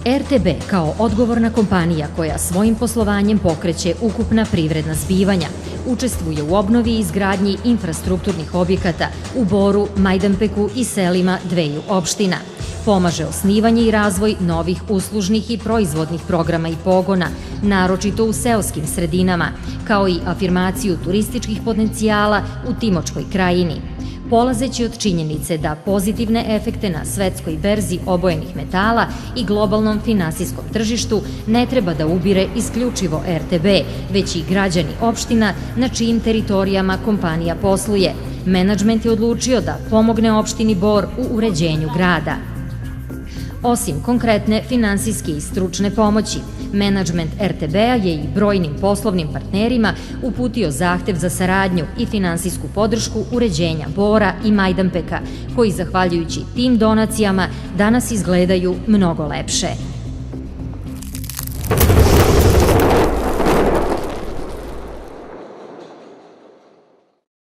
RTB kao odgovorna kompanija koja svojim poslovanjem pokreće ukupna privredna zbivanja, učestvuje u obnovi i izgradnji infrastrukturnih objekata u Boru, Majdanpeku i selima dveju opština. Pomaže osnivanje i razvoj novih uslužnih i proizvodnih programa i pogona, naročito u seoskim sredinama, kao i afirmaciju turističkih potencijala u Timočkoj krajini. Polazeći od činjenice da pozitivne efekte na svetskoj berzi obojenih metala i globalnom finansijskom tržištu ne treba da ubire isključivo RTB, već i građani opština na čijim teritorijama kompanija posluje. Menadžment je odlučio da pomogne opštini Bor u uređenju grada. Osim konkretne finansijske i stručne pomoći, menadžment RTB-a je i brojnim poslovnim partnerima uputio zahtev za saradnju i finansijsku podršku uređenja Bora i Majdanpeka, koji zahvaljujući tim donacijama danas izgledaju mnogo lepše.